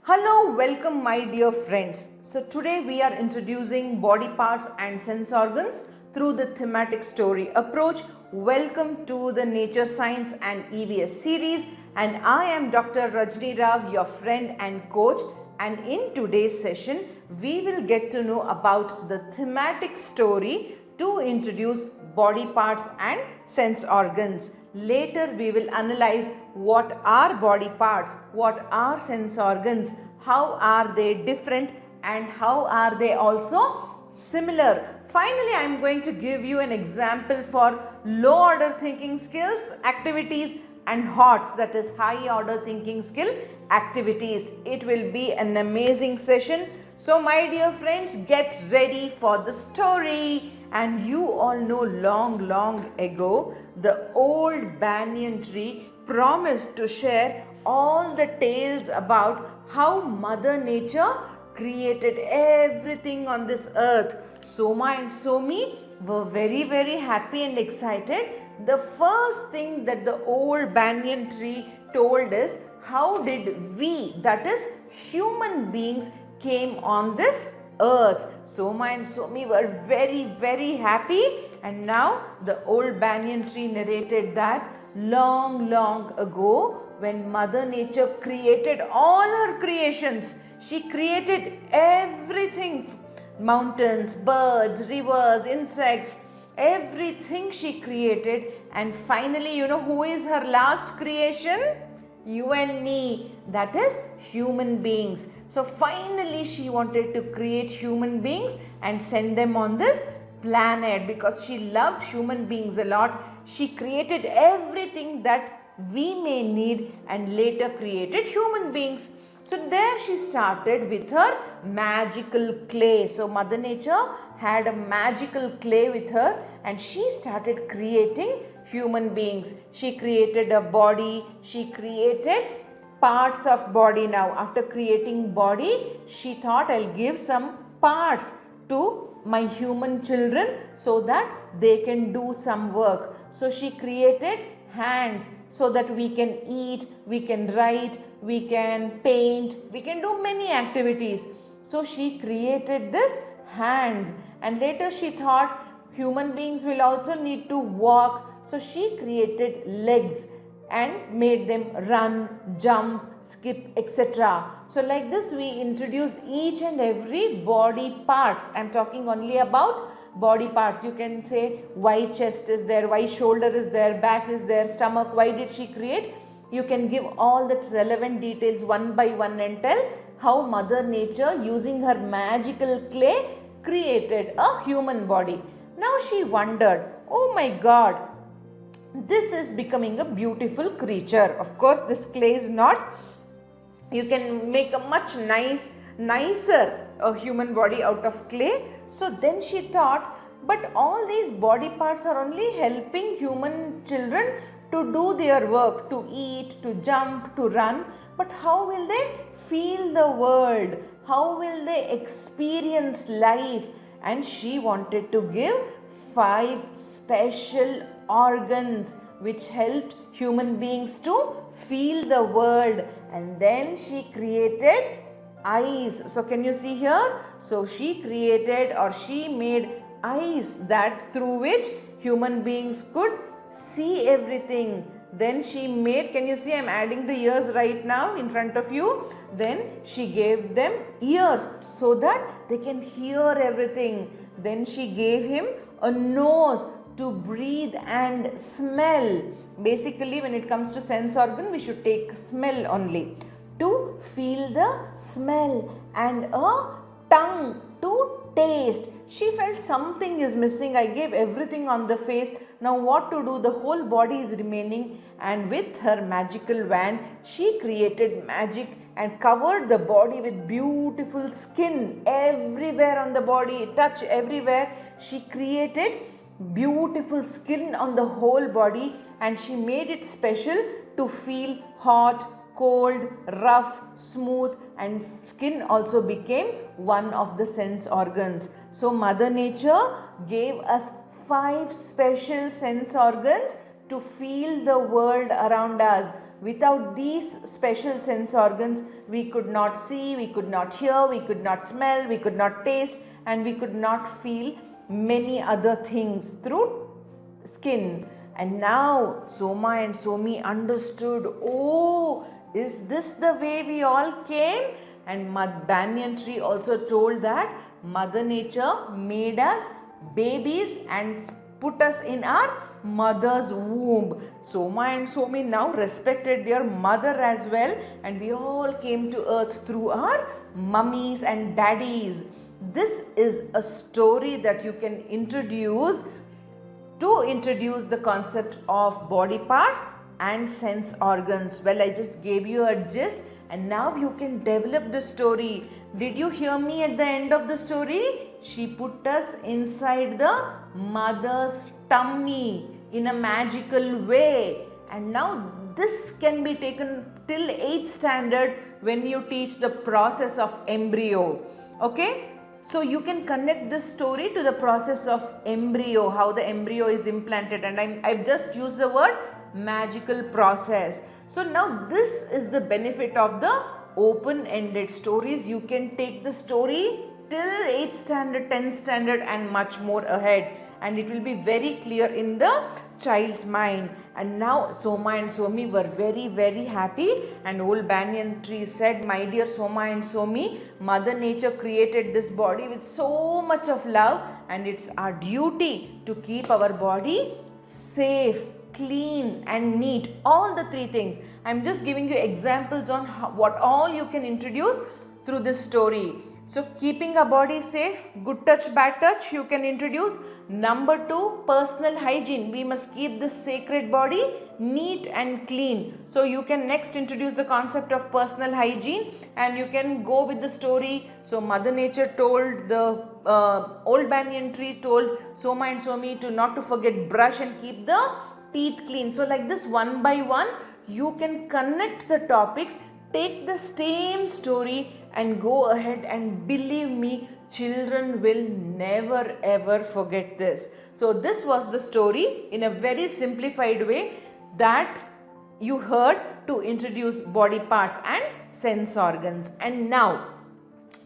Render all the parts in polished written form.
Hello, welcome my dear friends. So today we are introducing body parts and sense organs through the thematic story approach. Welcome to the Nature Science and EVS series, and I am Dr. Rajni Rao, your friend and coach, and in today's session we will get to know about the thematic story to introduce body parts and sense organs. Later we will analyze what are body parts, what are sense organs, how are they different and how are they also similar. Finally, I am going to give you an example for low order thinking skills activities and HOTS, that is high order thinking skill activities. It will be an amazing session. So my dear friends, get ready for the story. And you all know long ago, the old banyan tree promised to share all the tales about how Mother Nature created everything on this earth. Soma and Somi were very happy and excited. The first thing that the old banyan tree told is, how did we, that is human beings, came on this earth. Soma and Somi were very happy, and now the old banyan tree narrated that long ago, when Mother Nature created all her creations, she created everything, mountains, birds, rivers, insects, everything she created, and finally, you know who is her last creation? You and me, that is human beings. So finally she wanted to create human beings and send them on this planet because she loved human beings a lot. She created everything that we may need and later created human beings. So there she started with her magical clay. So Mother Nature had a magical clay with her and she started creating human beings. She created a body, she created parts of body. Now after creating body, she thought, I'll give some parts to my human children so that they can do some work. So she created hands so that we can eat, we can write, we can paint, we can do many activities. So she created this hands, and later she thought human beings will also need to walk. So she created legs and made them run, jump, skip, etc. So like this we introduce each and every body parts. I am talking only about body parts. You can say why chest is there, why shoulder is there, back is there, stomach, why did she create? You can give all the relevant details one by one and tell how Mother Nature, using her magical clay, created a human body. Now she wondered, oh my God, this is becoming a beautiful creature. Of course this clay is not, you can make a much nicer human body out of clay. So then she thought, but all these body parts are only helping human children to do their work, to eat, to jump, to run, but how will they feel the world? How will they experience life? And she wanted to give 5 special organs which helped human beings to feel the world. And then she created eyes. So can you see here? So she created, or she made eyes that through which human beings could see everything. Then she made, can you see, I am adding the ears right now in front of you. Then she gave them ears so that they can hear everything. Then she gave him a nose to breathe and smell. Basically when it comes to sense organ, we should take smell only, to feel the smell, and a tongue to taste. She felt something is missing. I gave everything on the face. Now what to do? The whole body is remaining, and with her magical wand she created magic and covered the body with beautiful skin everywhere on the body, touch everywhere. She created beautiful skin on the whole body, and she made it special to feel hot, cold, rough, smooth, and skin also became one of the sense organs. So Mother Nature gave us 5 special sense organs to feel the world around us. Without these special sense organs, we could not see, we could not hear, we could not smell, we could not taste, and we could not feel many other things through skin. And now Soma and Somi understood, oh, is this the way we all came? And Banyan tree also told that Mother Nature made us babies and put us in our mother's womb. Soma and Somi now respected their mother as well, and we all came to earth through our mummies and daddies. This is a story that you can introduce to introduce the concept of body parts and sense organs. Well, I just gave you a gist, and now you can develop the story. Did you hear me at the end of the story? She put us inside the mother's tummy in a magical way, and now this can be taken till 8th standard when you teach the process of embryo. Okay, so you can connect this story to the process of embryo, how the embryo is implanted, and I've just used the word magical process. So now this is the benefit of the open-ended stories. You can take the story till 8th standard, 10th standard and much more ahead, and it will be very clear in the child's mind. And now Soma and Somi were very happy, and old banyan tree said, my dear Soma and Somi, Mother Nature created this body with so much of love, and it's our duty to keep our body safe, clean and neat, all the three things. I'm just giving you examples on what all you can introduce through this story. So keeping a body safe, good touch, bad touch, you can introduce. Number 2, personal hygiene. We must keep this sacred body neat and clean. So you can next introduce the concept of personal hygiene, and you can go with the story. So Mother Nature told, the old banyan tree told Soma and Somi to not to forget brush and keep the teeth clean. So like this, one by one, you can connect the topics, take the same story and go ahead, and believe me, children will never ever forget this. So this was the story in a very simplified way that you heard to introduce body parts and sense organs. And now,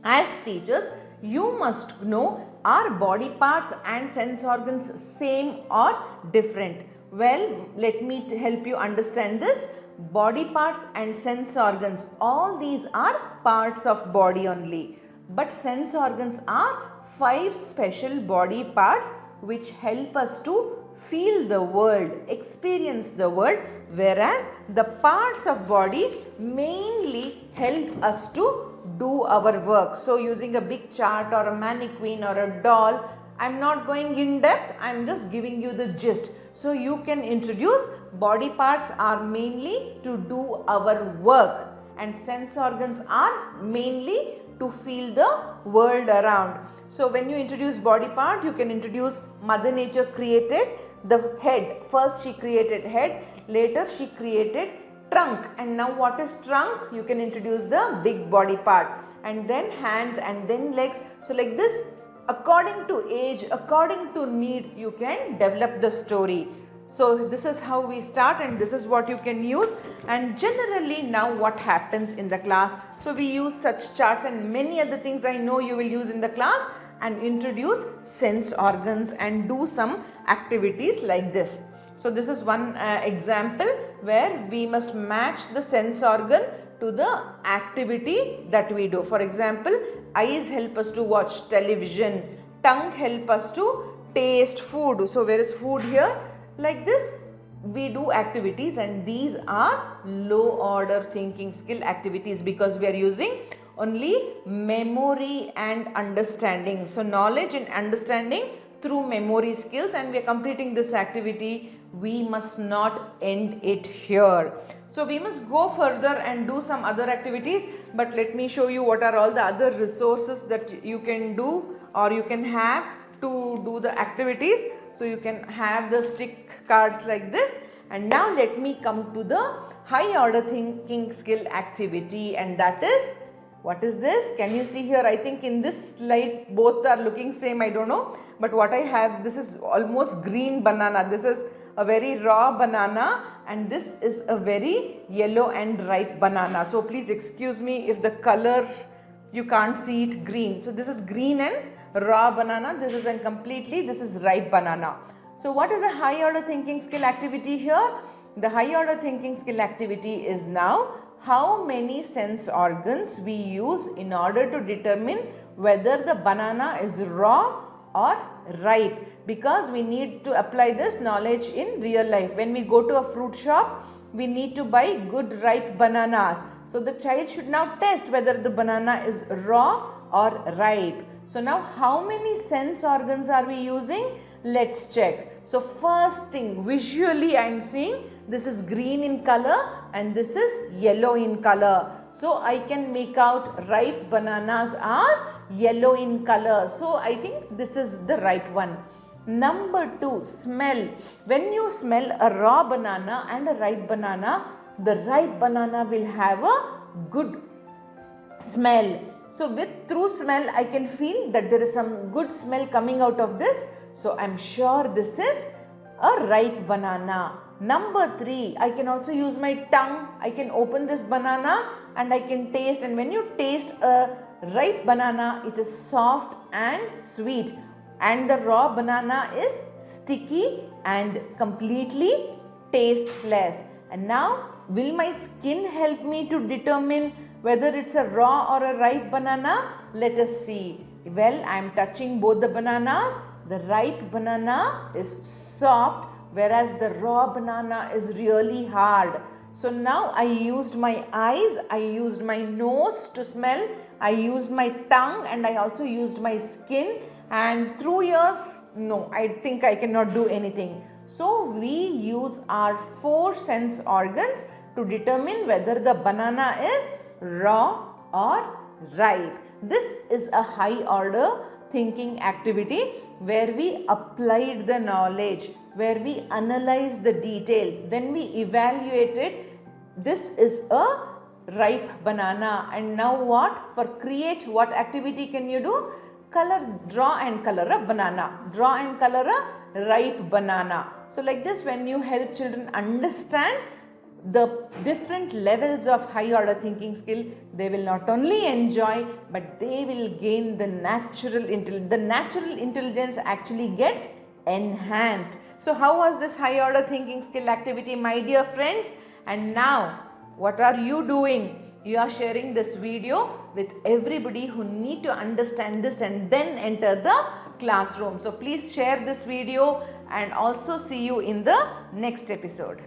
as teachers, you must know, are body parts and sense organs same or different? Well, let me help you understand this. Body parts and sense organs, all these are parts of body only, but sense organs are 5 special body parts which help us to feel the world, experience the world, whereas the parts of body mainly help us to do our work. So using a big chart or a mannequin or a doll, I'm not going in depth, I'm just giving you the gist. So you can introduce body parts are mainly to do our work, and sense organs are mainly to feel the world around. So when you introduce body part, you can introduce Mother Nature created the head. First she created head, later she created trunk, and now what is trunk? You can introduce the big body part, and then hands, and then legs. So like this, according to age, according to need, you can develop the story. So this is how we start, and this is what you can use. And generally now what happens in the class, so we use such charts and many other things I know you will use in the class, and introduce sense organs and do some activities like this. So this is one example where we must match the sense organ to the activity that we do. For example, eyes help us to watch television, tongue help us to taste food. So where is food here? Like this, we do activities, and these are low order thinking skill activities because we are using only memory and understanding. So knowledge and understanding through memory skills, and we are completing this activity. We must not end it here. So we must go further and do some other activities, but let me show you what are all the other resources that you can do or you can have to do the activities. So you can have the stick cards like this. And now let me come to the high order thinking skill activity, and that is, what is this? Can you see here? I think in this slide both are looking same, I don't know, but what I have, this is almost green banana. This is a very raw banana, and this is a very yellow and ripe banana. So please excuse me if the color you can't see it green. So this is green and raw banana. This is this is ripe banana. So what is a high order thinking skill activity here? The high order thinking skill activity is now how many sense organs we use in order to determine whether the banana is raw or ripe, because we need to apply this knowledge in real life. When we go to a fruit shop, we need to buy good ripe bananas. So the child should now test whether the banana is raw or ripe. So now how many sense organs are we using? Let's check. So first thing, visually I am seeing this is green in color and this is yellow in color. So I can make out ripe bananas are yellow in color. So I think this is the right one. Number 2, smell. When you smell a raw banana and a ripe banana, the ripe banana will have a good smell. So through smell I can feel that there is some good smell coming out of this. So I am sure this is a ripe banana. Number 3, I can also use my tongue. I can open this banana and I can taste, and when you taste a ripe banana, it is soft and sweet, and the raw banana is sticky and completely tasteless. And now will my skin help me to determine whether it's a raw or a ripe banana? Let us see. Well, I am touching both the bananas. The ripe banana is soft, whereas the raw banana is really hard. So now I used my eyes, I used my nose to smell, I used my tongue, and I also used my skin, and through ears, no, I think I cannot do anything. So we use our 4 sense organs to determine whether the banana is raw or ripe. This is a high order thinking activity where we applied the knowledge, where we analyzed the detail, then we evaluated. This is a ripe banana. And now what? For create, what activity can you do? Draw and color a banana. Draw and color a ripe banana. So like this, when you help children understand the different levels of high order thinking skill, they will not only enjoy, but they will gain the natural intelligence. The natural intelligence actually gets enhanced. So how was this high order thinking skill activity, my dear friends? And now what are you doing? You are sharing this video with everybody who need to understand this and then enter the classroom. So please share this video and also see you in the next episode.